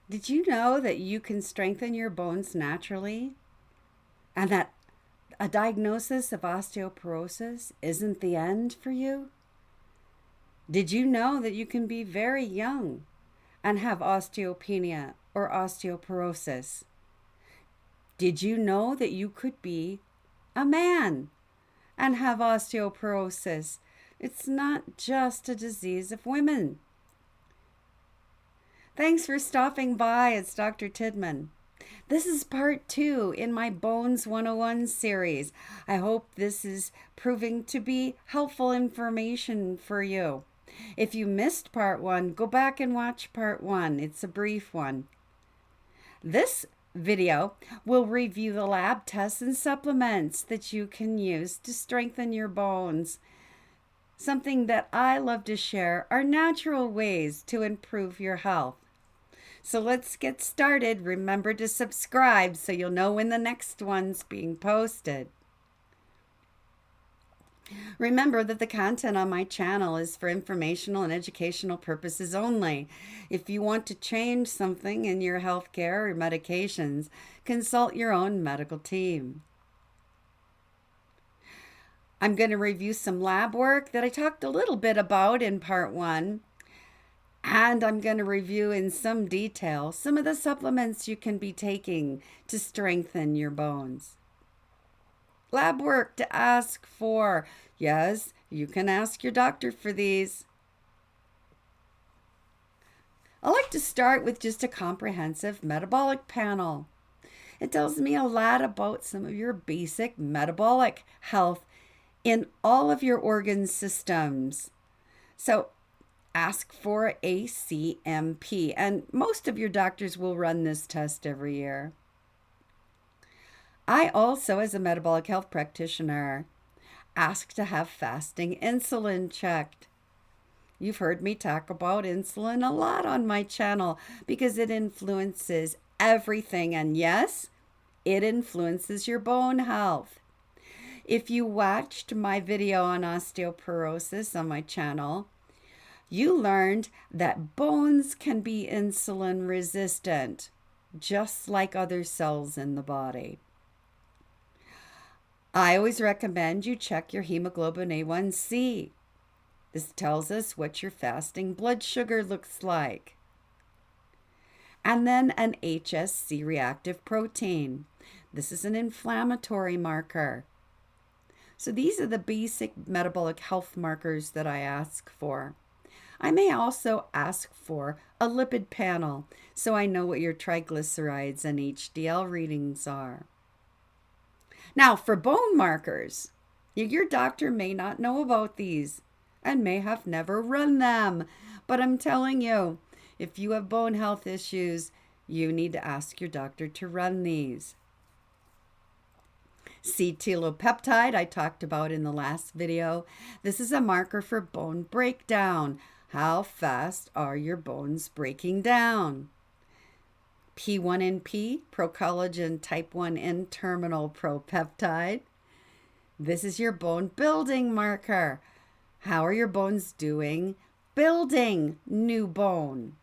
Did you know that you can strengthen your bones naturally and that a diagnosis of osteoporosis isn't the end for you? Did you know that you can be very young and have osteopenia or osteoporosis? Did you know that you could be a man and have osteoporosis? It's not just a disease of women. Thanks for stopping by. It's Dr. Tidman. This is part 2 in my Bones 101 series. I hope this is proving to be helpful information for you. If you missed part 1, go back and watch part 1. It's a brief one. This video will review the lab tests and supplements that you can use to strengthen your bones. Something that I love to share are natural ways to improve your health. So let's get started. Remember to subscribe so you'll know when the next one's being posted. Remember that the content on my channel is for informational and educational purposes only. If you want to change something in your healthcare or medications, consult your own medical team. I'm going to review some lab work that I talked a little bit about in part 1. And I'm going to review in some detail some of the supplements you can be taking to strengthen your bones. Lab work to ask for. Yes, you can ask your doctor for these. I like to start with just a comprehensive metabolic panel. It tells me a lot about some of your basic metabolic health in all of your organ systems. So ask for a CMP, and most of your doctors will run this test every year. I also, as a metabolic health practitioner, ask to have fasting insulin checked. You've heard me talk about insulin a lot on my channel because it influences everything, and yes, it influences your bone health. If you watched my video on osteoporosis on my channel, you learned that bones can be insulin resistant, just like other cells in the body. I always recommend you check your hemoglobin A1C. This tells us what your fasting blood sugar looks like. And then an HSC reactive protein. This is an inflammatory marker. So these are the basic metabolic health markers that I ask for. I may also ask for a lipid panel so I know what your triglycerides and HDL readings are. Now, for bone markers, your doctor may not know about these and may have never run them. But I'm telling you, if you have bone health issues, you need to ask your doctor to run these. C-telopeptide, I talked about in the last video. This is a marker for bone breakdown. How fast are your bones breaking down? P1NP, procollagen type 1 N-terminal propeptide. This is your bone building marker. How are your bones doing building new bone?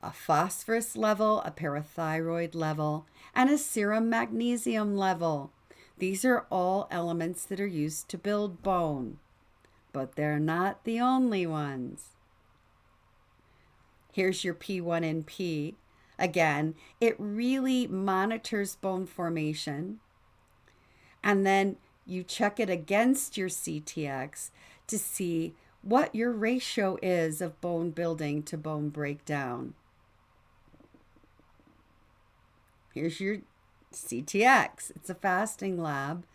A phosphorus level, a parathyroid level, and a serum magnesium level. These are all elements that are used to build bone, but they're not the only ones. Here's your P1NP. Again, it really monitors bone formation. And then you check it against your CTX to see what your ratio is of bone building to bone breakdown. Here's your CTX. It's a fasting lab.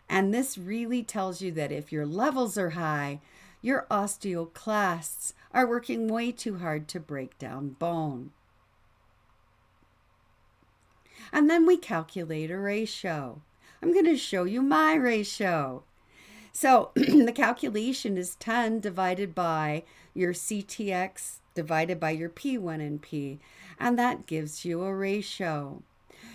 And this really tells you that if your levels are high, your osteoclasts are working way too hard to break down bone. And then we calculate a ratio. I'm going to show you my ratio. So the calculation is 10 divided by your CTX divided by your P1NP, and that gives you a ratio.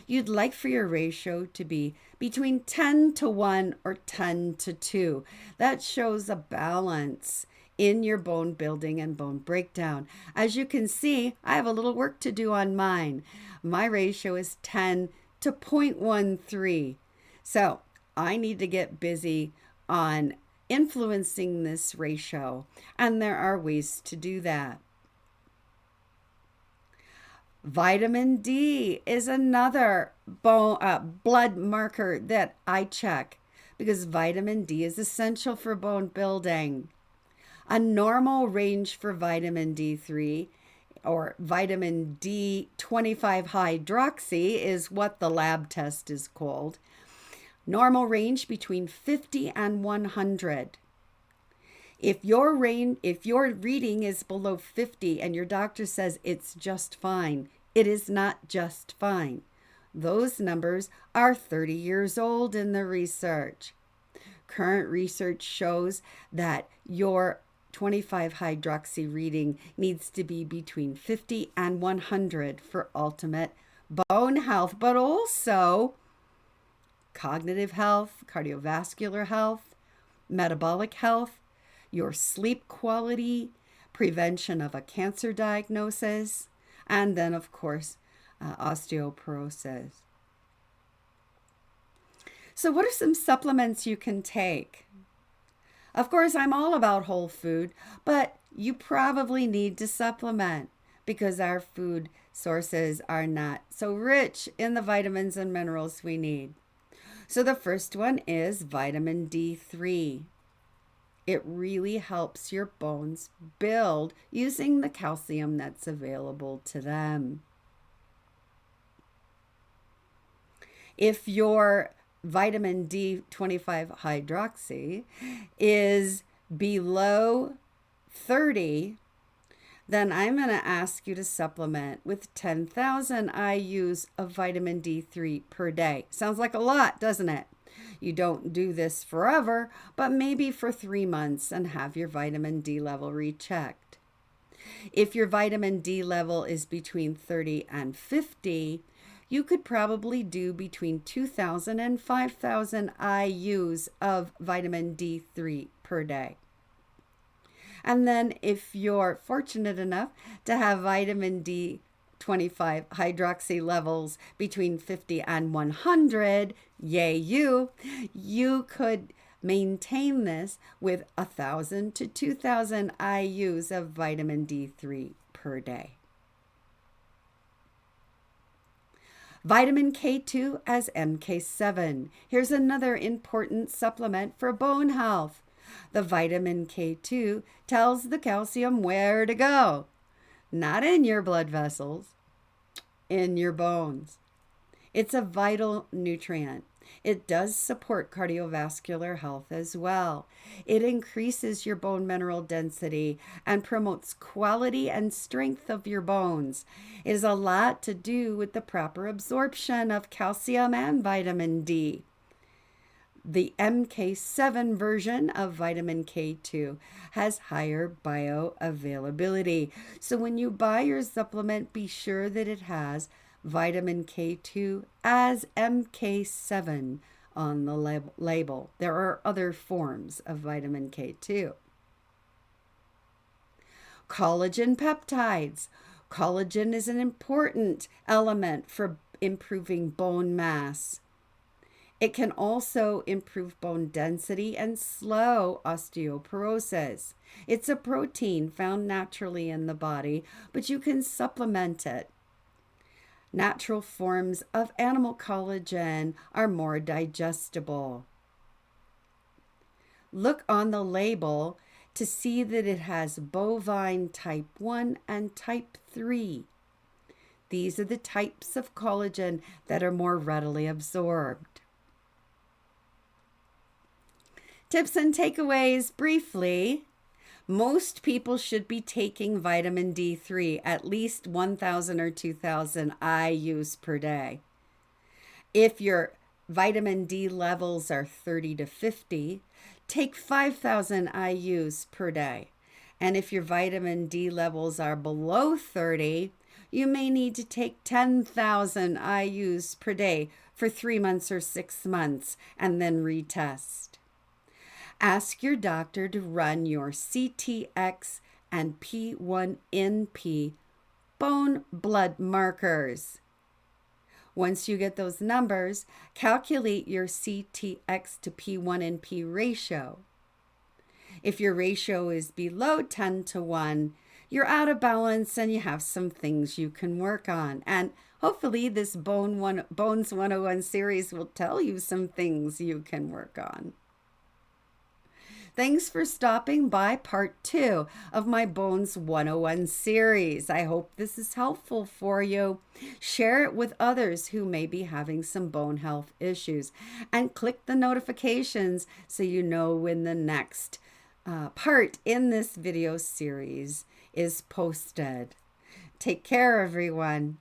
You'd like for your ratio to be between 10 to 1 or 10 to 2. That shows a balance in your bone building and bone breakdown. As you can see, I have a little work to do on mine. My ratio is 10 to 0.13. So I need to get busy on influencing this ratio, and there are ways to do that. Vitamin D is another blood marker that I check because vitamin D is essential for bone building. A normal range for vitamin D3 or vitamin D25 hydroxy is what the lab test is called. Normal range between 50 and 100. If your reading is below 50 and your doctor says it's just fine, it is not just fine. Those numbers are 30 years old in the research. Current research shows that your 25 hydroxy reading needs to be between 50 and 100 for ultimate bone health, but also cognitive health, cardiovascular health, metabolic health, your sleep quality, prevention of a cancer diagnosis, and then, of course, osteoporosis. So what are some supplements you can take? Of course, I'm all about whole food, but you probably need to supplement because our food sources are not so rich in the vitamins and minerals we need. So the first one is vitamin D3. It really helps your bones build using the calcium that's available to them. If your vitamin D25 hydroxy is below 30, then I'm going to ask you to supplement with 10,000 IUs of vitamin D3 per day. Sounds like a lot, doesn't it? You don't do this forever, but maybe for 3 months and have your vitamin D level rechecked. If your vitamin D level is between 30 and 50, you could probably do between 2,000 and 5,000 IUs of vitamin D3 per day. And then if you're fortunate enough to have vitamin D25 hydroxy levels between 50 and 100, yay you could maintain this with 1,000 to 2,000 IUs of vitamin D3 per day. Vitamin K2 as MK7. Here's another important supplement for bone health. The vitamin K2 tells the calcium where to go. Not in your blood vessels, in your bones. It's a vital nutrient. It does support cardiovascular health as well. It increases your bone mineral density and promotes quality and strength of your bones. It has a lot to do with the proper absorption of calcium and vitamin D. The MK7 version of vitamin K2 has higher bioavailability. So when you buy your supplement, be sure that it has vitamin K2 as MK7 on the label. There are other forms of vitamin K2. Collagen peptides. Collagen is an important element for improving bone mass. It can also improve bone density and slow osteoporosis. It's a protein found naturally in the body, but you can supplement it. Natural forms of animal collagen are more digestible. Look on the label to see that it has bovine type 1 and type 3. These are the types of collagen that are more readily absorbed. Tips and takeaways briefly. Most people should be taking vitamin D3 at least 1,000 or 2,000 IUs per day. If your vitamin D levels are 30 to 50, take 5,000 IUs per day. And if your vitamin D levels are below 30, you may need to take 10,000 IUs per day for 3 months or 6 months and then retest. Ask your doctor to run your CTX and P1NP bone blood markers. Once you get those numbers, calculate your CTX to P1NP ratio. If your ratio is below 10 to 1, you're out of balance and you have some things you can work on. And hopefully this Bones 101 series will tell you some things you can work on. Thanks for stopping by part 2 of my Bones 101 series. I hope this is helpful for you. Share it with others who may be having some bone health issues. And click the notifications so you know when the next part in this video series is posted. Take care, everyone.